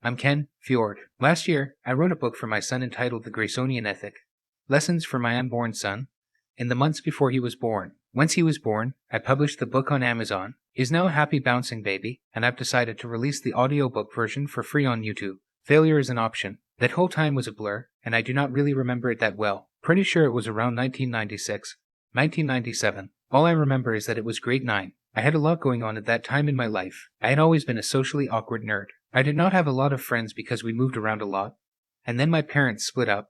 I'm Ken Fjord. Last year, I wrote a book for my son entitled The Graysonian Ethic Lessons for My Unborn Son in the months before he was born. Once he was born, I published the book on Amazon. He's now a happy bouncing baby, and I've decided to release the audiobook version for free on YouTube. Failure is an option. That whole time was a blur, and I do not really remember it that well. Pretty sure it was around 1996, 1997. All I remember is that it was grade 9. I had a lot going on at that time in my life. I had always been a socially awkward nerd. I did not have a lot of friends because we moved around a lot. And then my parents split up,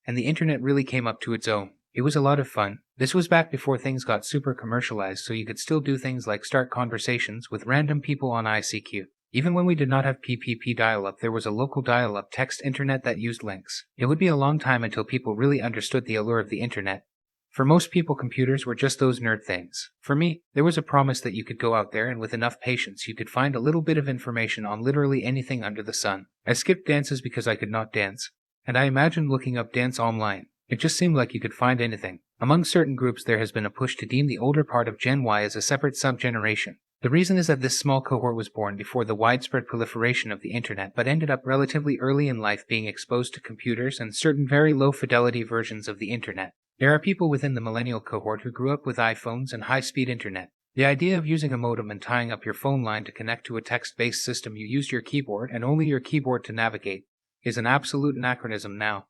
and the internet really came up to its own. It was a lot of fun. This was back before things got super commercialized, so you could still do things like start conversations with random people on ICQ. Even when we did not have PPP dial-up, there was a local dial-up text internet that used links. It would be a long time until people really understood the allure of the internet. For most people, computers were just those nerd things. For me, there was a promise that you could go out there and with enough patience you could find a little bit of information on literally anything under the sun. I skipped dances because I could not dance, and I imagined looking up dance online. It just seemed like you could find anything. Among certain groups there has been a push to deem the older part of Gen Y as a separate sub-generation. The reason is that this small cohort was born before the widespread proliferation of the internet but ended up relatively early in life being exposed to computers and certain very low-fidelity versions of the internet. There are people within the millennial cohort who grew up with iPhones and high-speed internet. The idea of using a modem and tying up your phone line to connect to a text-based system you used your keyboard and only your keyboard to navigate is an absolute anachronism now.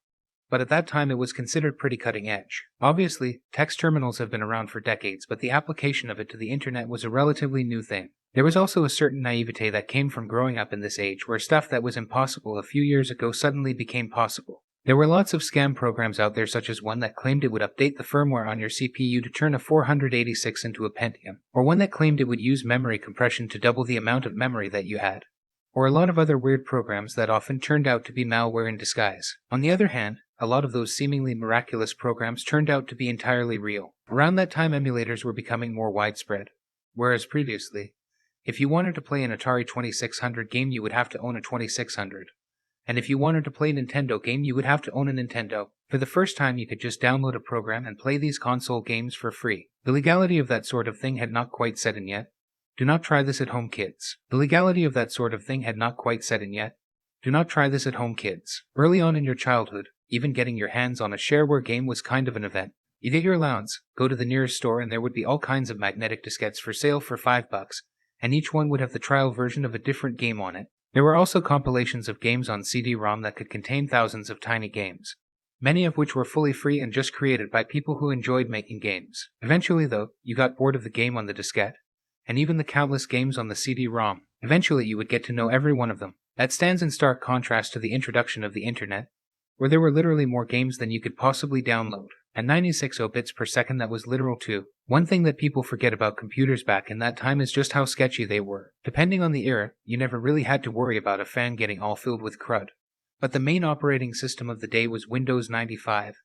But at that time it was considered pretty cutting edge. Obviously, text terminals have been around for decades, but the application of it to the internet was a relatively new thing. There was also a certain naivete that came from growing up in this age where stuff that was impossible a few years ago suddenly became possible. There were lots of scam programs out there, such as one that claimed it would update the firmware on your CPU to turn a 486 into a Pentium, or one that claimed it would use memory compression to double the amount of memory that you had, or a lot of other weird programs that often turned out to be malware in disguise. On the other hand, a lot of those seemingly miraculous programs turned out to be entirely real. Around that time, emulators were becoming more widespread, whereas previously, if you wanted to play an Atari 2600 game, you would have to own a 2600. And if you wanted to play a Nintendo game, you would have to own a Nintendo. For the first time, you could just download a program and play these console games for free. The legality of that sort of thing had not quite set in yet. Do not try this at home, kids. The legality of that sort of thing had not quite set in yet. Do not try this at home, kids. Early on in your childhood, even getting your hands on a shareware game was kind of an event. You get your allowance, go to the nearest store, and there would be all kinds of magnetic diskettes for sale for $5, and each one would have the trial version of a different game on it. There were also compilations of games on CD-ROM that could contain thousands of tiny games, many of which were fully free and just created by people who enjoyed making games. Eventually, though, you got bored of the game on the diskette, and even the countless games on the CD-ROM. Eventually, you would get to know every one of them. That stands in stark contrast to the introduction of the internet, where there were literally more games than you could possibly download. And 96 bits per second, that was literal too. One thing that people forget about computers back in that time is just how sketchy they were. Depending on the era, you never really had to worry about a fan getting all filled with crud. But the main operating system of the day was Windows 95.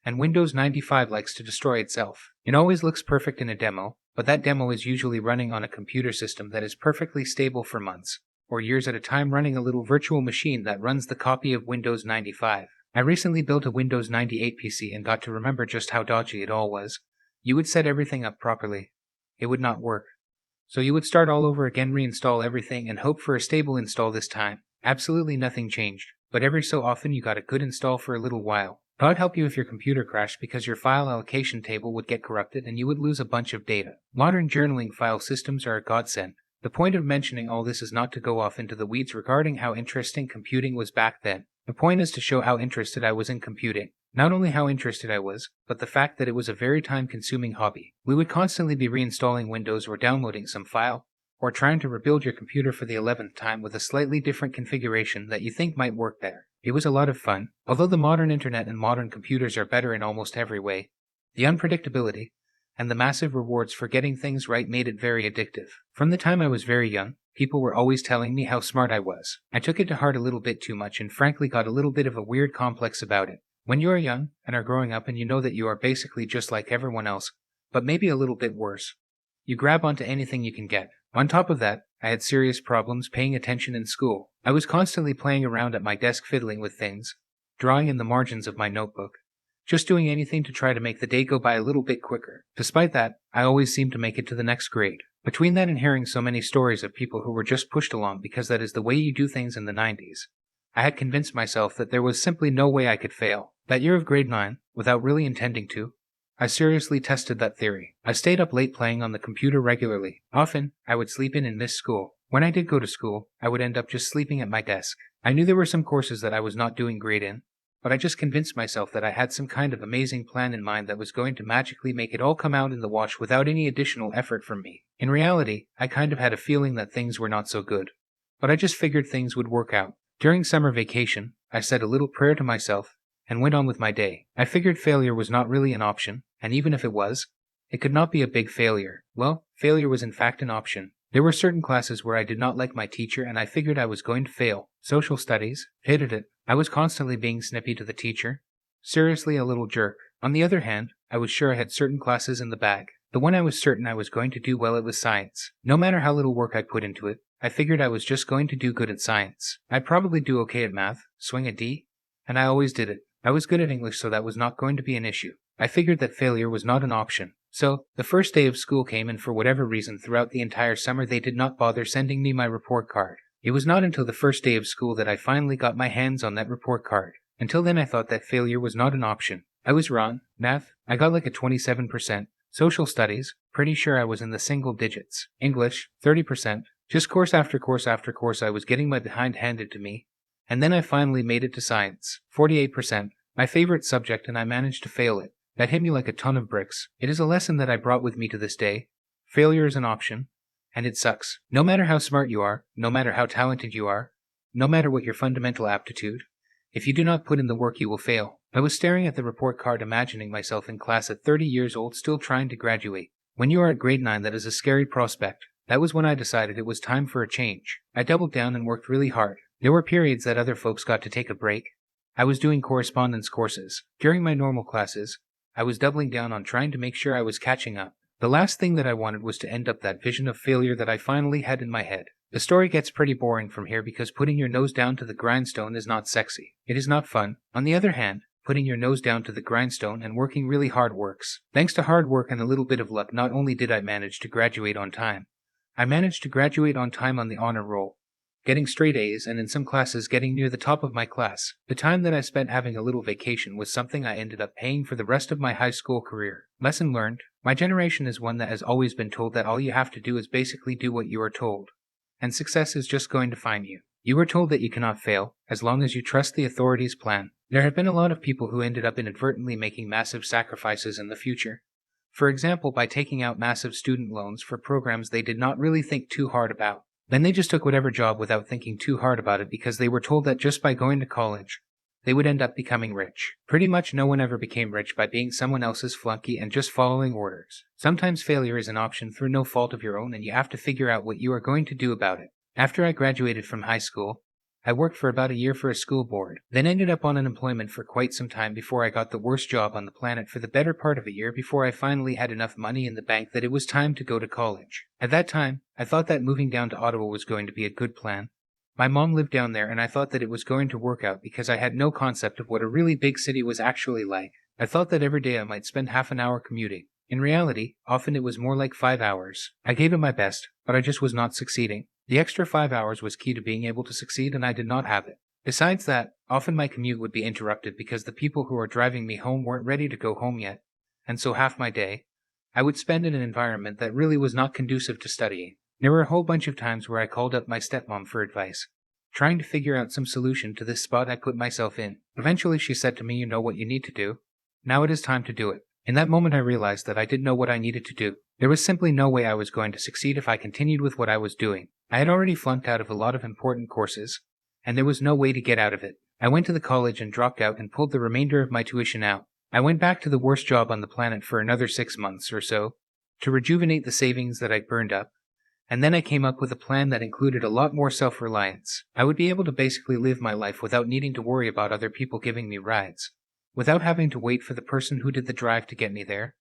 And Windows 95 likes to destroy itself. It always looks perfect in a demo, but that demo is usually running on a computer system that is perfectly stable for months, or years at a time, running a little virtual machine that runs the copy of Windows 95. I recently built a Windows 98 PC and got to remember just how dodgy it all was. You would set everything up properly. It would not work. So you would start all over again, reinstall everything, and hope for a stable install this time. Absolutely nothing changed, but every so often you got a good install for a little while. God help you if your computer crashed because your file allocation table would get corrupted and you would lose a bunch of data. Modern journaling file systems are a godsend. The point of mentioning all this is not to go off into the weeds regarding how interesting computing was back then. The point is to show how interested I was in computing. Not only how interested I was, but the fact that it was a very time-consuming hobby. We would constantly be reinstalling Windows or downloading some file, or trying to rebuild your computer for the 11th time with a slightly different configuration that you think might work better. It was a lot of fun. Although the modern internet and modern computers are better in almost every way, the unpredictability and the massive rewards for getting things right made it very addictive. From the time I was very young, people were always telling me how smart I was. I took it to heart a little bit too much and frankly got a little bit of a weird complex about it. When you are young and are growing up and you know that you are basically just like everyone else, but maybe a little bit worse, you grab onto anything you can get. On top of that, I had serious problems paying attention in school. I was constantly playing around at my desk fiddling with things, drawing in the margins of my notebook, just doing anything to try to make the day go by a little bit quicker. Despite that, I always seemed to make it to the next grade. Between that and hearing so many stories of people who were just pushed along because that is the way you do things in the 90s, I had convinced myself that there was simply no way I could fail. That year of grade 9, without really intending to, I seriously tested that theory. I stayed up late playing on the computer regularly. Often, I would sleep in and miss school. When I did go to school, I would end up just sleeping at my desk. I knew there were some courses that I was not doing great in, but I just convinced myself that I had some kind of amazing plan in mind that was going to magically make it all come out in the wash without any additional effort from me. In reality, I kind of had a feeling that things were not so good, but I just figured things would work out. During summer vacation, I said a little prayer to myself and went on with my day. I figured failure was not really an option, and even if it was, it could not be a big failure. Well, failure was in fact an option. There were certain classes where I did not like my teacher and I figured I was going to fail. Social studies, hated it. I was constantly being snippy to the teacher. Seriously a little jerk. On the other hand, I was sure I had certain classes in the bag. The one I was certain I was going to do well at was science. No matter how little work I put into it, I figured I was just going to do good at science. I'd probably do okay at math, swing a D, and I always did it. I was good at English, so that was not going to be an issue. I figured that failure was not an option. So, the first day of school came and for whatever reason throughout the entire summer they did not bother sending me my report card. It was not until the first day of school that I finally got my hands on that report card. Until then I thought that failure was not an option. I was wrong. Math, I got like a 27%. Social studies, pretty sure I was in the single digits. English, 30%. Just course after course after course I was getting my behind handed to me. And then I finally made it to science, 48%. My favorite subject, and I managed to fail it. That hit me like a ton of bricks. It is a lesson that I brought with me to this day. Failure is an option, and it sucks. No matter how smart you are, no matter how talented you are, no matter what your fundamental aptitude, if you do not put in the work you will fail. I was staring at the report card imagining myself in class at 30 years old still trying to graduate. When you are at grade 9 that is a scary prospect. That was when I decided it was time for a change. I doubled down and worked really hard. There were periods that other folks got to take a break. I was doing correspondence courses. During my normal classes, I was doubling down on trying to make sure I was catching up. The last thing that I wanted was to end up that vision of failure that I finally had in my head. The story gets pretty boring from here because putting your nose down to the grindstone is not sexy. It is not fun. On the other hand, putting your nose down to the grindstone and working really hard works. Thanks to hard work and a little bit of luck, not only did I manage to graduate on time, I managed to graduate on time on the honor roll, getting straight A's and in some classes getting near the top of my class. The time that I spent having a little vacation was something I ended up paying for the rest of my high school career. Lesson learned. My generation is one that has always been told that all you have to do is basically do what you are told, and success is just going to find you. You were told that you cannot fail, as long as you trust the authorities' plan. There have been a lot of people who ended up inadvertently making massive sacrifices in the future. For example, by taking out massive student loans for programs they did not really think too hard about. Then they just took whatever job without thinking too hard about it because they were told that just by going to college, they would end up becoming rich. Pretty much no one ever became rich by being someone else's flunky and just following orders. Sometimes failure is an option through no fault of your own and you have to figure out what you are going to do about it. After I graduated from high school, I worked for about a year for a school board, then ended up on unemployment for quite some time before I got the worst job on the planet for the better part of a year before I finally had enough money in the bank that it was time to go to college. At that time, I thought that moving down to Ottawa was going to be a good plan. My mom lived down there and I thought that it was going to work out because I had no concept of what a really big city was actually like. I thought that every day I might spend half an hour commuting. In reality, often it was more like 5 hours. I gave it my best, but I just was not succeeding. The extra 5 hours was key to being able to succeed and I did not have it. Besides that, often my commute would be interrupted because the people who were driving me home weren't ready to go home yet, and so half my day, I would spend in an environment that really was not conducive to studying. There were a whole bunch of times where I called up my stepmom for advice, trying to figure out some solution to this spot I put myself in. Eventually she said to me, "You know what you need to do. Now it is time to do it." In that moment I realized that I didn't know what I needed to do. There was simply no way I was going to succeed if I continued with what I was doing. I had already flunked out of a lot of important courses, and there was no way to get out of it. I went to the college and dropped out and pulled the remainder of my tuition out. I went back to the worst job on the planet for another 6 months or so, to rejuvenate the savings that I'd burned up, and then I came up with a plan that included a lot more self-reliance. I would be able to basically live my life without needing to worry about other people giving me rides, without having to wait for the person who did the drive to get me there,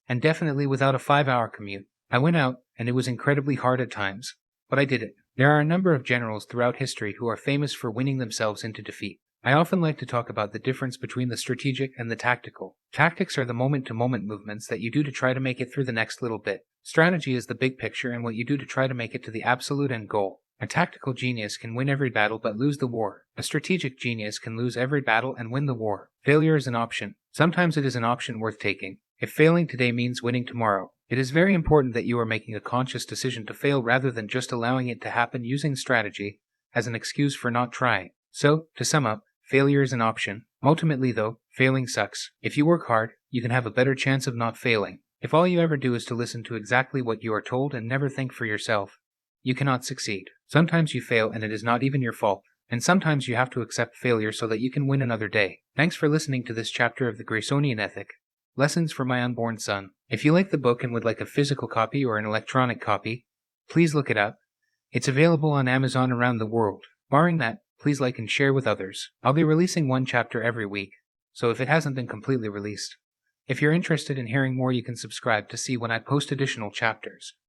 and definitely without a 5-hour commute. I went out, and it was incredibly hard at times, but I did it. There are a number of generals throughout history who are famous for winning themselves into defeat. I often like to talk about the difference between the strategic and the tactical. Tactics are the moment-to-moment movements that you do to try to make it through the next little bit. Strategy is the big picture and what you do to try to make it to the absolute end goal. A tactical genius can win every battle but lose the war. A strategic genius can lose every battle and win the war. Failure is an option. Sometimes it is an option worth taking. If failing today means winning tomorrow, it is very important that you are making a conscious decision to fail rather than just allowing it to happen using strategy as an excuse for not trying. So, to sum up, failure is an option. Ultimately though, failing sucks. If you work hard, you can have a better chance of not failing. If all you ever do is to listen to exactly what you are told and never think for yourself, you cannot succeed. Sometimes you fail and it is not even your fault. And sometimes you have to accept failure so that you can win another day. Thanks for listening to this chapter of the Graysonian Ethic, Lessons for My Unborn Son. If you like the book and would like a physical copy or an electronic copy, please look it up. It's available on Amazon around the world. Barring that, please like and share with others. I'll be releasing one chapter every week, so if it hasn't been completely released. If you're interested in hearing more, you can subscribe to see when I post additional chapters.